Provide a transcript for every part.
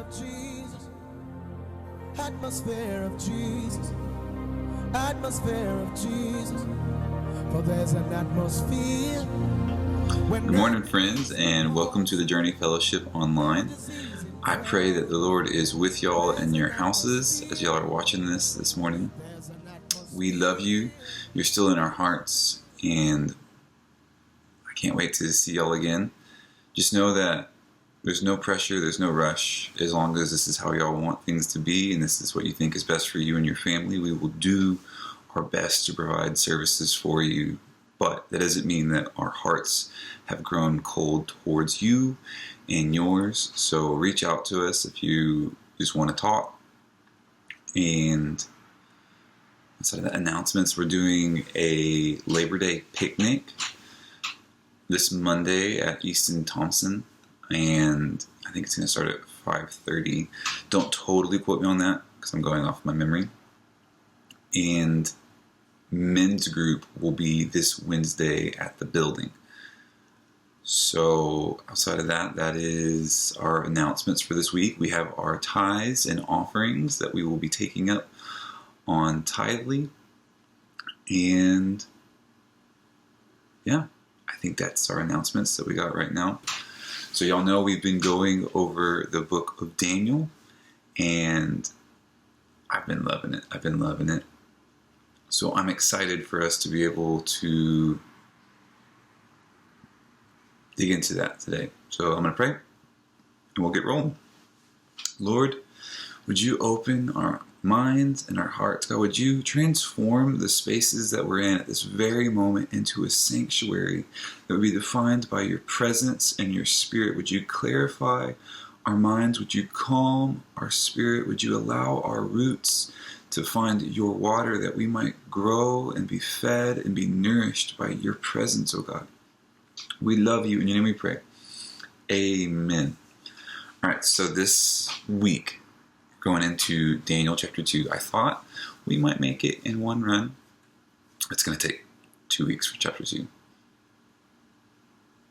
of Jesus, atmosphere of Jesus, atmosphere of Jesus, for there's an atmosphere. Good morning, friends, and welcome to the Journey Fellowship Online. I pray that the Lord is with y'all in your houses as y'all are watching this morning. We love you. You're still in our hearts, and I can't wait to see y'all again. Just know that there's no pressure, there's no rush. As long as this is how y'all want things to be and this is what you think is best for you and your family, we will do our best to provide services for you. But that doesn't mean that our hearts have grown cold towards you and yours. So reach out to us if you just want to talk. And outside of that, announcements, we're doing a Labor Day picnic this Monday at Easton Thompson. And I think it's going to start at 5:30. Don't totally quote me on that because I'm going off my memory. And men's group will be this Wednesday at the building. So outside of that, that is our announcements for this week. We have our tithes and offerings that we will be taking up on Tithely. And yeah, I think that's our announcements that we got right now. So y'all know we've been going over the book of Daniel, and I've been loving it. So I'm excited for us to be able to dig into that today. So I'm going to pray, and we'll get rolling. Lord, would you open our minds and our hearts? God, would you transform the spaces that we're in at this very moment into a sanctuary that would be defined by your presence and your spirit? Would you clarify our minds? Would you calm our spirit? Would you allow our roots to find your water that we might grow and be fed and be nourished by your presence, oh God? We love you. In your name we pray. Amen. All right, so this week, going into Daniel chapter 2, I thought we might make it in one run. It's going to take 2 weeks for chapter 2.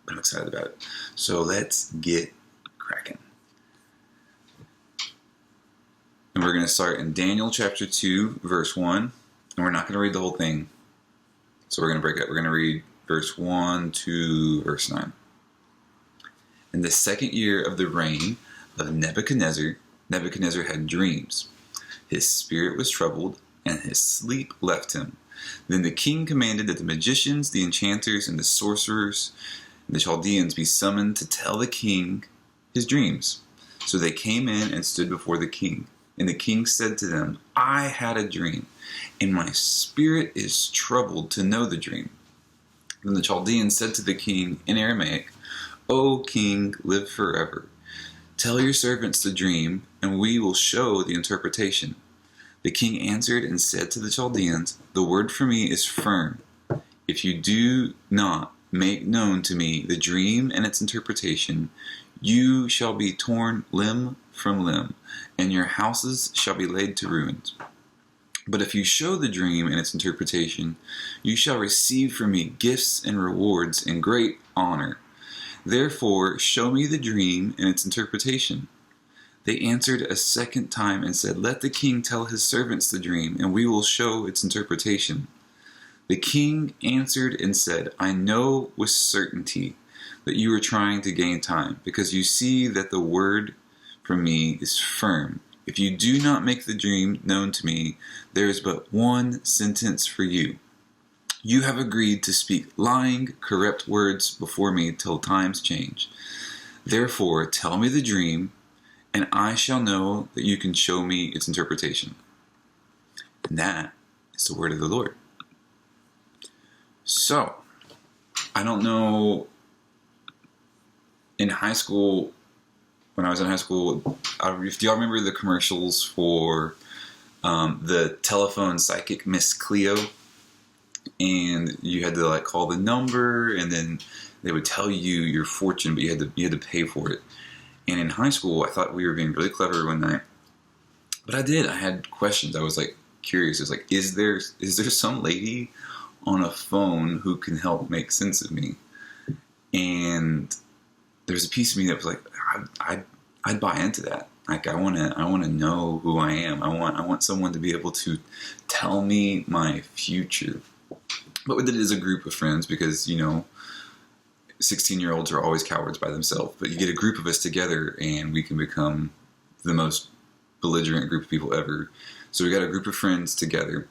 But I'm excited about it. So let's get cracking. And we're going to start in Daniel chapter 2, verse 1. And we're not going to read the whole thing. So we're going to break it up. We're going to read verse 1 to verse 9. In the second year of the reign of Nebuchadnezzar, Nebuchadnezzar had dreams. His spirit was troubled, and his sleep left him. Then the king commanded that the magicians, the enchanters, and the sorcerers, and the Chaldeans be summoned to tell the king his dreams. So they came in and stood before the king. And the king said to them, I had a dream, and my spirit is troubled to know the dream. Then the Chaldeans said to the king in Aramaic, O king, live forever. Tell your servants the dream, and we will show the interpretation. The king answered and said to the Chaldeans, The word for me is firm. If you do not make known to me the dream and its interpretation, you shall be torn limb from limb, and your houses shall be laid to ruins. But if you show the dream and its interpretation, you shall receive from me gifts and rewards and great honor. Therefore, show me the dream and its interpretation. They answered a second time and said, Let the king tell his servants the dream, and we will show its interpretation. The king answered and said, I know with certainty that you are trying to gain time, because you see that the word from me is firm. If you do not make the dream known to me, there is but one sentence for you. You have agreed to speak lying, corrupt words before me till times change. Therefore, tell me the dream, and I shall know that you can show me its interpretation. And that is the word of the Lord. So, I don't know, in high school, when I was in high school, if y'all remember the commercials for the telephone psychic Miss Cleo, and you had to call the number, and then they would tell you your fortune, but you had to pay for it. And in high school, I thought we were being really clever one night, but I had questions. I was curious. I was is there some lady on a phone who can help make sense of me? And there's a piece of me that was I'd buy into that. Like I want to know who I am. I want someone to be able to tell me my future. But with it is a group of friends, because 16-year-olds are always cowards by themselves. But you get a group of us together, and we can become the most belligerent group of people ever. So we got a group of friends together,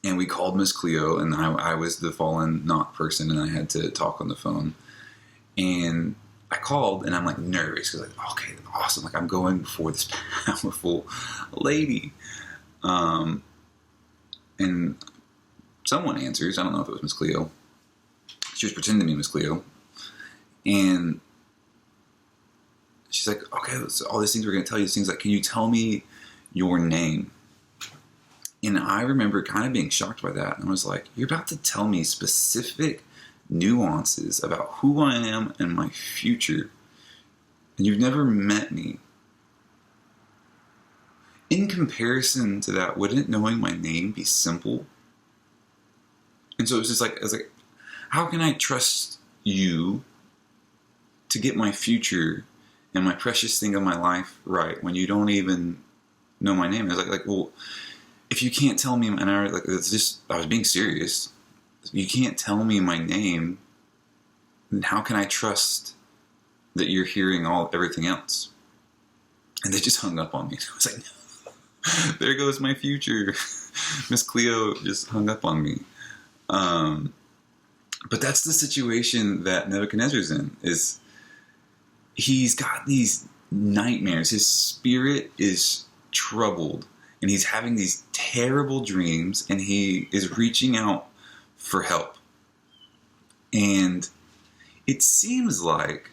and we called Miss Cleo, and I was the fallen knock person, and I had to talk on the phone. And I called, and I'm like nervous because okay, awesome, like I'm going before this powerful lady. And someone answers. I don't know if it was Miss Cleo. She was pretending to be Miss Cleo, and she's like, okay, so all these things we're going to tell you. These things like, can you tell me your name? And I remember kind of being shocked by that. And I was like, you're about to tell me specific nuances about who I am and my future, and you've never met me. In comparison to that, wouldn't knowing my name be simple? And so it was just like, I was like, how can I trust you to get my future and my precious thing of my life right when you don't even know my name? I was like, well, if you can't tell me, and I was being serious. You can't tell me my name, then how can I trust that you're hearing everything else? And they just hung up on me. I was like, no, there goes my future. Miss Cleo just hung up on me. But that's the situation that Nebuchadnezzar's in. Is he's got these nightmares. His spirit is troubled, and he's having these terrible dreams, and he is reaching out for help. And it seems like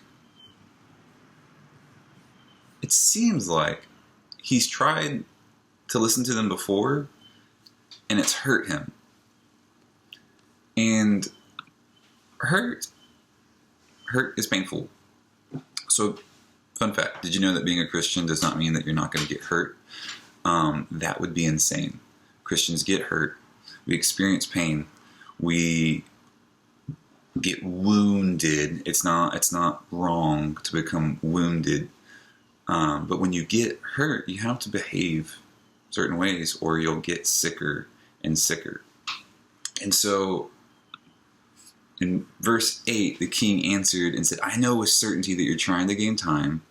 he's tried to listen to them before, and it's hurt him. And hurt is painful. So, fun fact, did you know that being a Christian does not mean that you're not going to get hurt? That would be insane. Christians get hurt. We experience pain. We get wounded. It's not wrong to become wounded. But when you get hurt, you have to behave certain ways, or you'll get sicker and sicker. And so, in verse 8, the king answered and said, I know with certainty that you're trying to gain time.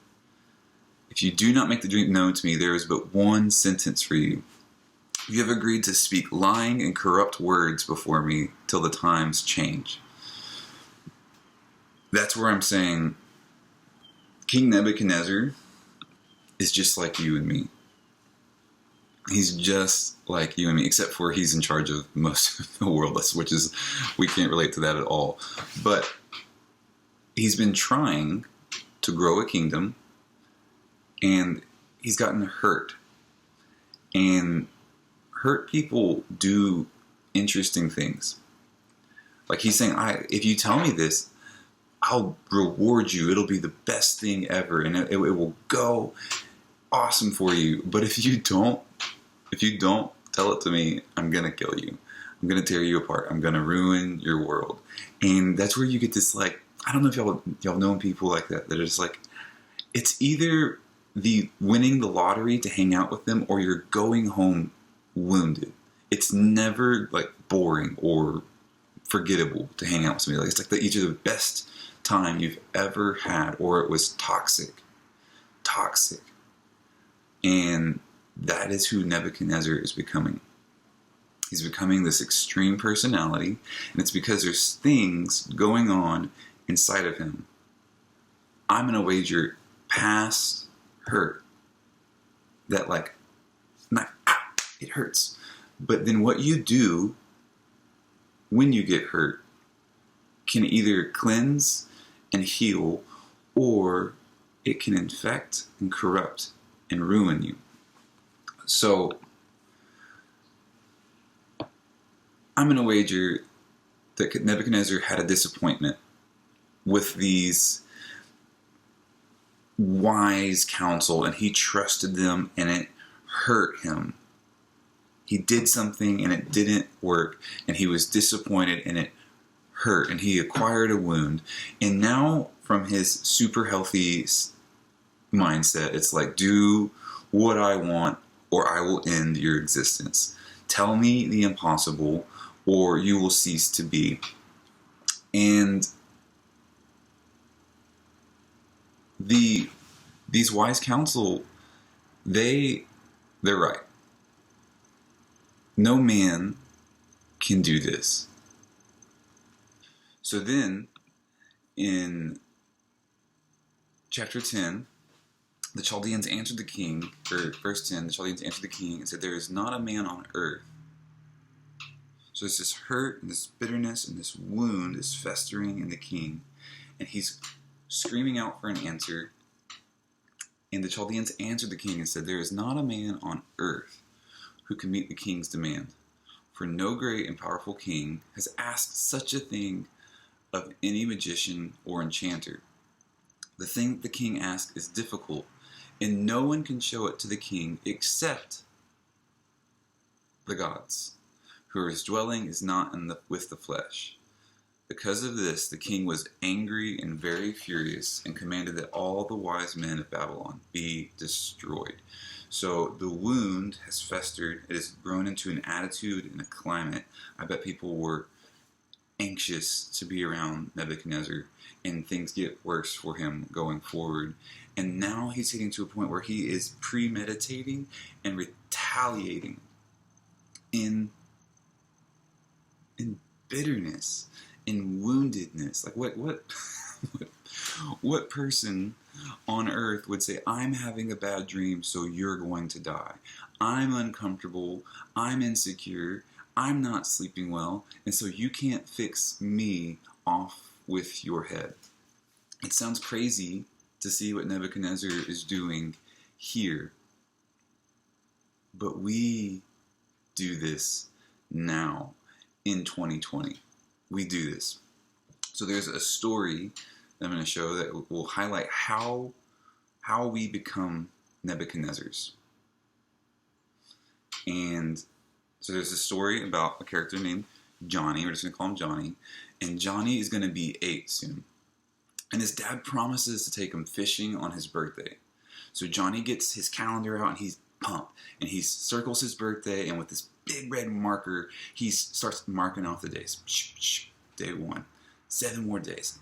If you do not make the dream known to me, there is but one sentence for you. You have agreed to speak lying and corrupt words before me till the times change. That's where I'm saying King Nebuchadnezzar is just like you and me. He's just like you and me, except for he's in charge of most of the world, which is, we can't relate to that at all. But he's been trying to grow a kingdom, and he's gotten hurt. And hurt people do interesting things. Like he's saying, if you tell me this, I'll reward you. It'll be the best thing ever, and it will go awesome for you. But if you don't tell it to me, I'm gonna kill you. I'm gonna tear you apart. I'm gonna ruin your world. And that's where you get this, like, I don't know if y'all know people like that are just like, it's either the winning the lottery to hang out with them, or you're going home wounded. It's never like boring or forgettable to hang out with somebody. Like, it's like either the best time you've ever had, or it was toxic. And that is who Nebuchadnezzar is becoming. He's becoming this extreme personality, and it's because there's things going on inside of him. I'm going to wager past hurt that, like, it hurts. But then what you do when you get hurt can either cleanse and heal, or it can infect and corrupt and ruin you. So I'm going to wager that Nebuchadnezzar had a disappointment with these wise counsel, and he trusted them, and it hurt him. He did something and it didn't work, and he was disappointed, and it hurt, and he acquired a wound. And now, from his super healthy mindset. It's like, do what I want or I will end your existence. Tell me the impossible or you will cease to be. And these wise counsel, they're right. No man can do this. So then, in chapter 10, the Chaldeans answered the king, or verse 10, the Chaldeans answered the king and said, there is not a man on earth. So there's this hurt and this bitterness and this wound is festering in the king. And he's screaming out for an answer. And the Chaldeans answered the king and said, there is not a man on earth who can meet the king's demand. For no great and powerful king has asked such a thing of any magician or enchanter. The thing the king asks is difficult, and no one can show it to the king except the gods, whose dwelling is not with the flesh. Because of this, the king was angry and very furious and commanded that all the wise men of Babylon be destroyed. So the wound has festered. It has grown into an attitude and a climate. I bet people were anxious to be around Nebuchadnezzar, and things get worse for him going forward. And now he's getting to a point where he is premeditating and retaliating in bitterness, in woundedness. Like what person on earth would say, I'm having a bad dream, so you're going to die? I'm uncomfortable, I'm insecure, I'm not sleeping well, and so you can't fix me off with your head. It sounds crazy to see what Nebuchadnezzar is doing here, but we do this now in 2020. We do this. So there's a story that I'm going to show that will highlight how we become Nebuchadnezzars. And so there's a story about a character named Johnny. We're just going to call him Johnny. And Johnny is going to be 8 soon. And his dad promises to take him fishing on his birthday. So Johnny gets his calendar out and he's pumped. And he circles his birthday, and with this big red marker, he starts marking off the days. Day 1. 7 more days.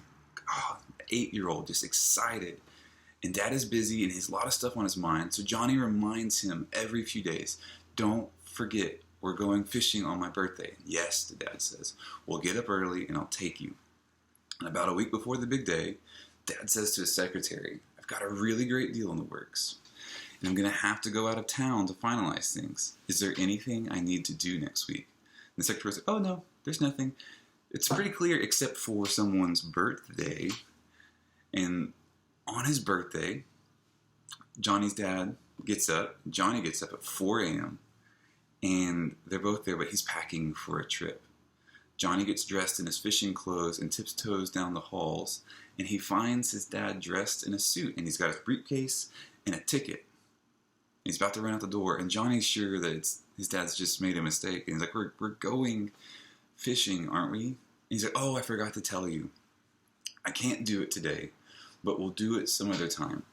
Oh, 8-year-old, just excited. And dad is busy and he has a lot of stuff on his mind. So Johnny reminds him every few days, don't forget, we're going fishing on my birthday. Yes, the dad says, we'll get up early and I'll take you. And about a week before the big day, dad says to his secretary, I've got a really great deal in the works, and I'm going to have to go out of town to finalize things. Is there anything I need to do next week? And the secretary said, oh no, there's nothing. It's pretty clear except for someone's birthday. And on his birthday, Johnny's dad gets up. Johnny gets up at 4 a.m. and they're both there, but he's packing for a trip. Johnny gets dressed in his fishing clothes and tiptoes down the halls, and he finds his dad dressed in a suit, and he's got his briefcase and a ticket. He's about to run out the door, and Johnny's sure that his dad's just made a mistake. And he's like, we're going fishing, aren't we? And he's like, oh, I forgot to tell you. I can't do it today, but we'll do it some other time.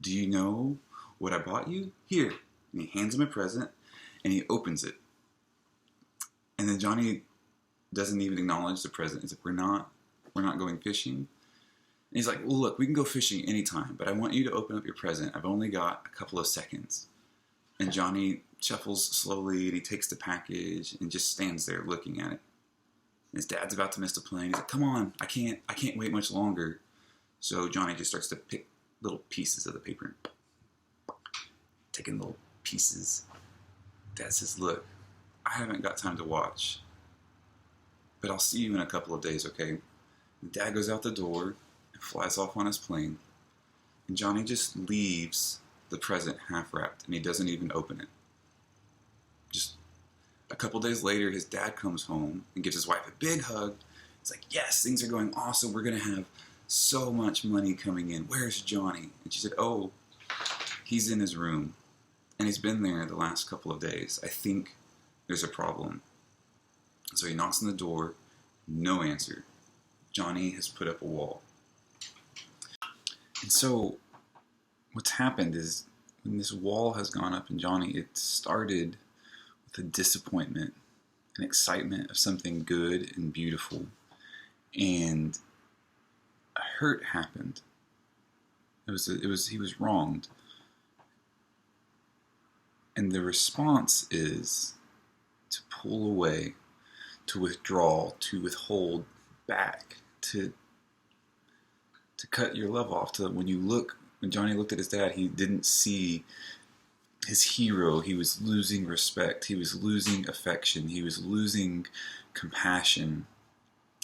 Do you know what I bought you? Here. And he hands him a present, and he opens it. And then Johnny doesn't even acknowledge the present. He's like, we're not going fishing. And he's like, well, look, we can go fishing anytime, but I want you to open up your present. I've only got a couple of seconds. And Johnny shuffles slowly, and he takes the package and just stands there looking at it. And his dad's about to miss the plane. He's like, come on, I can't wait much longer. So Johnny just starts to pick little pieces of the paper, taking little pieces. Dad says, look, I haven't got time to watch, but I'll see you in a couple of days, okay? And Dad goes out the door and flies off on his plane, and Johnny just leaves the present half wrapped, and he doesn't even open it. Just a couple days later, his dad comes home and gives his wife a big hug. He's like, yes, things are going awesome. We're going to have so much money coming in. Where's Johnny? And she said, oh, he's in his room, and he's been there the last couple of days. I think there's a problem. So he knocks on the door, no answer. Johnny has put up a wall. And so what's happened is when this wall has gone up in Johnny, it started with a disappointment, an excitement of something good and beautiful, and a hurt happened. He was wronged, and the response is to pull away, to withdraw, to withhold back, to cut your love off. To when Johnny looked at his dad, he didn't see his hero. He was losing respect. He was losing affection. He was losing compassion,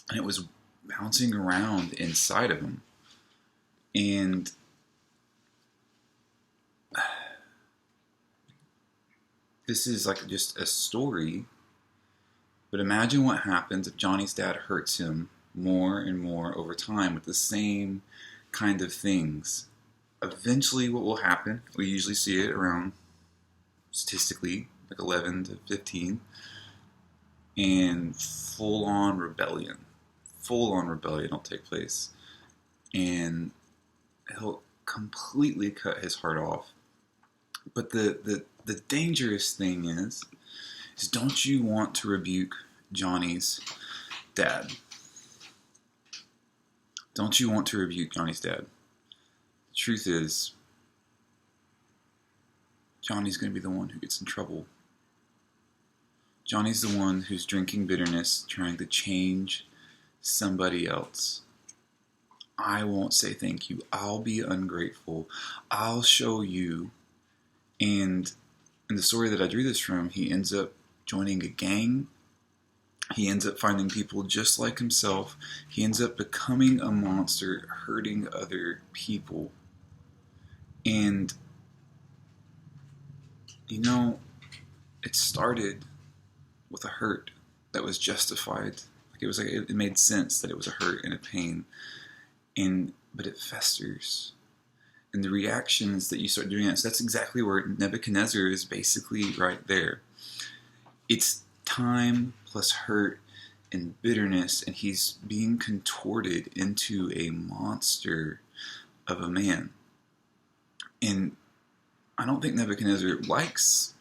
and it was bouncing around inside of him. And this is like just a story, but imagine what happens if Johnny's dad hurts him more and more over time with the same kind of things. Eventually what will happen, we usually see it around, statistically, like 11 to 15, and full-on rebellion will take place, and he'll completely cut his heart off. But the dangerous thing is don't you want to rebuke Johnny's dad? Don't you want to rebuke Johnny's dad? The truth is, Johnny's going to be the one who gets in trouble. Johnny's the one who's drinking bitterness, trying to change somebody else. I won't say thank you. I'll be ungrateful. I'll show you. And in the story that I drew this from, he ends up joining a gang. He ends up finding people just like himself. He ends up becoming a monster, hurting other people. And, you know, it started with a hurt that was justified. It made sense that it was a hurt and a pain. But it festers. And the reactions that you start doing that, so that's exactly where Nebuchadnezzar is basically right there. It's time plus hurt and bitterness, and he's being contorted into a monster of a man. And I don't think Nebuchadnezzar likes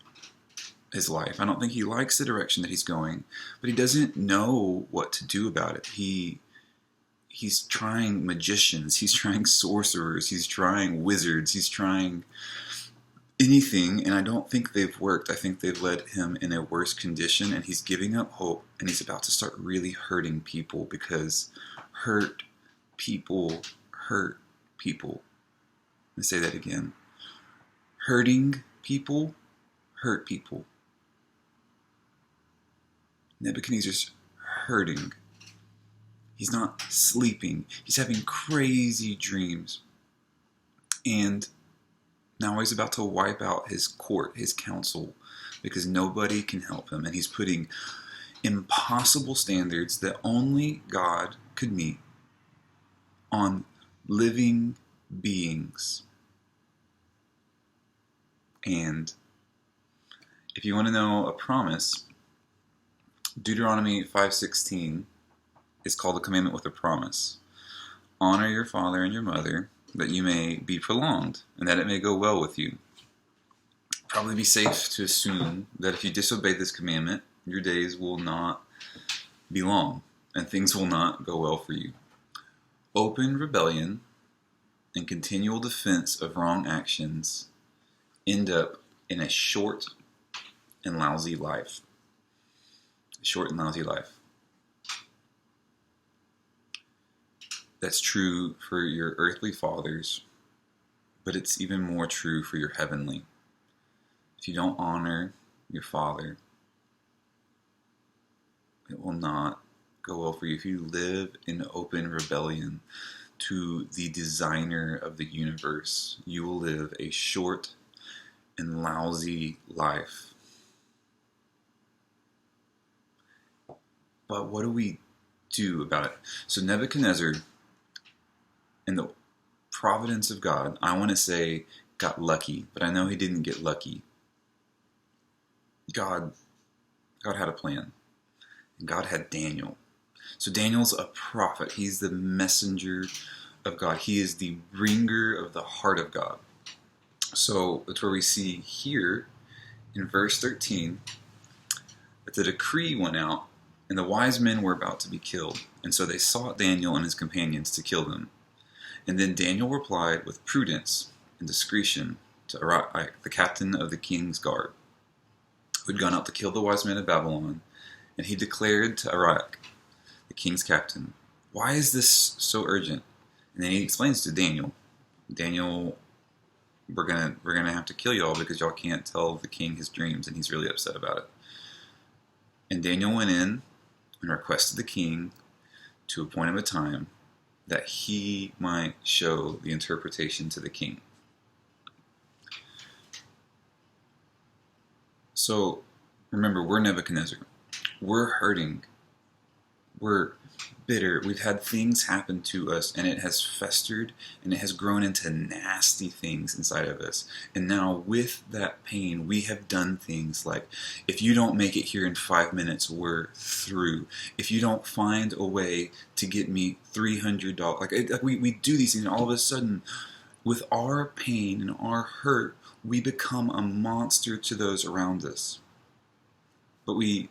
his life. I don't think he likes the direction that he's going, but he doesn't know what to do about it. He's trying magicians, he's trying sorcerers, he's trying wizards, he's trying anything, and I don't think they've worked. I think they've led him in a worse condition, and he's giving up hope, and he's about to start really hurting people, because hurt people hurt people. Let me say that again. Hurting people hurt people. Nebuchadnezzar's hurting. He's not sleeping. He's having crazy dreams. And now he's about to wipe out his court, his council, because nobody can help him. And he's putting impossible standards that only God could meet on living beings. And if you want to know a promise, Deuteronomy 5:16 is called a commandment with a promise. Honor your father and your mother, that you may be prolonged, and that it may go well with you. Probably be safe to assume that if you disobey this commandment, your days will not be long, and things will not go well for you. Open rebellion and continual defense of wrong actions end up in a short and lousy life. A short and lousy life. That's true for your earthly fathers, but it's even more true for your heavenly. If you don't honor your father, it will not go well for you. If you live in open rebellion to the designer of the universe, you will live a short and lousy life. But what do we do about it? So Nebuchadnezzar, in the providence of God, I want to say got lucky, but I know he didn't get lucky. God had a plan. And God had Daniel. So Daniel's a prophet. He's the messenger of God. He is the bringer of the heart of God. So that's where we see here in verse 13 that the decree went out and the wise men were about to be killed. And so they sought Daniel and his companions to kill them. And then Daniel replied with prudence and discretion to Arioch, the captain of the king's guard, who had gone out to kill the wise men of Babylon. And he declared to Arioch, the king's captain, "Why is this so urgent?" And then he explains to Daniel, we're gonna have to kill y'all because y'all can't tell the king his dreams, and he's really upset about it. And Daniel went in and requested the king to appoint him a time that he might show the interpretation to the king. So remember, we're Nebuchadnezzar. We're hurting. We're bitter. We've had things happen to us, and it has festered, and it has grown into nasty things inside of us. And now with that pain, we have done things like, if you don't make it here in 5 minutes, we're through. If you don't find a way to get me $300, we do these things, and all of a sudden, with our pain and our hurt, we become a monster to those around us. But we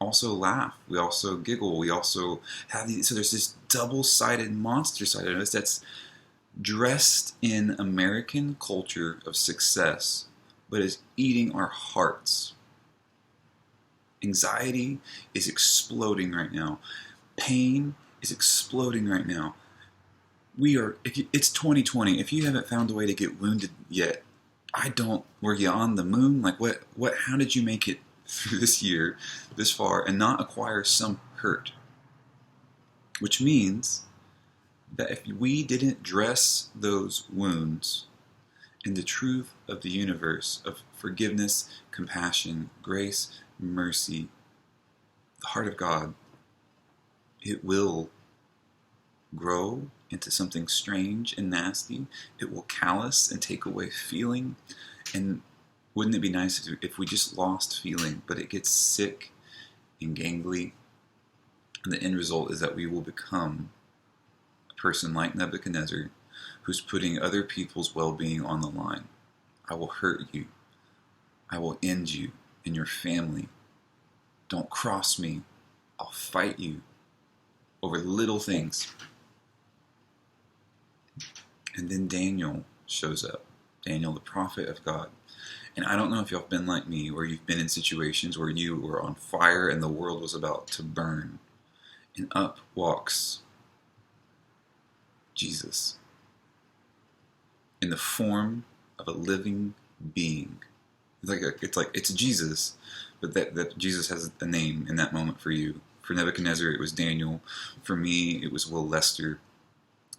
also laugh, we also giggle, we also have these, so there's this double-sided monster side of us that's dressed in American culture of success, but is eating our hearts. Anxiety is exploding right now. Pain is exploding right now. It's 2020. If you haven't found a way to get wounded yet, were you on the moon? How did you make it through this year, this far, and not acquire some hurt? Which means that if we didn't dress those wounds in the truth of the universe, of forgiveness, compassion, grace, mercy, the heart of God, it will grow into something strange and nasty. It will callous and take away feeling. And wouldn't it be nice if we just lost feeling? But it gets sick and gangly. And the end result is that we will become a person like Nebuchadnezzar, who's putting other people's well-being on the line. I will hurt you. I will end you and your family. Don't cross me. I'll fight you over little things. And then Daniel shows up. Daniel, the prophet of God. And I don't know if y'all have been like me, or you've been in situations where you were on fire and the world was about to burn. And up walks Jesus in the form of a living being. It's Jesus, but that Jesus has a name in that moment for you. For Nebuchadnezzar, it was Daniel. For me, it was Will Lester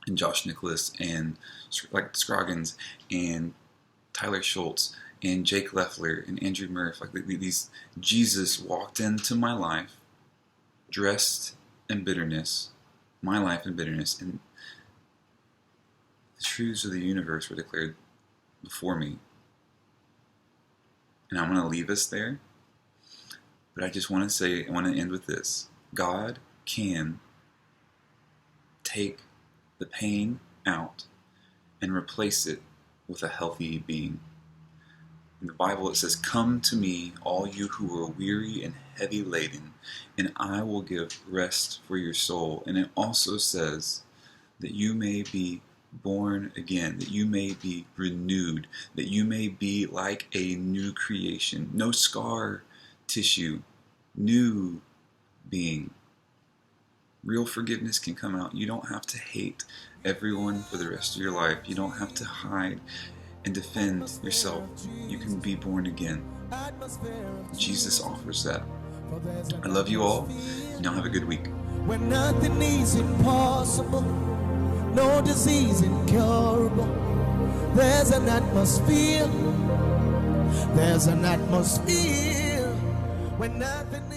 and Josh Nicholas and Scroggins and Tyler Schultz and Jake Leffler and Andrew Murph. These Jesus walked into my life dressed in bitterness, my life in bitterness, and the truths of the universe were declared before me. And I'm going to leave us there, but I just want to end with this. God can take the pain out and replace it with a healthy being. In the Bible it says, "Come to me, all you who are weary and heavy laden, and I will give rest for your soul." And it also says that you may be born again, that you may be renewed, that you may be like a new creation, no scar tissue, new being. Real forgiveness can come out. You don't have to hate everyone for the rest of your life. You don't have to hide and defend yourself. You can be born again. Jesus offers that. I love you all, and y'all have a good week. When nothing is impossible, no disease incurable, there's an atmosphere when nothing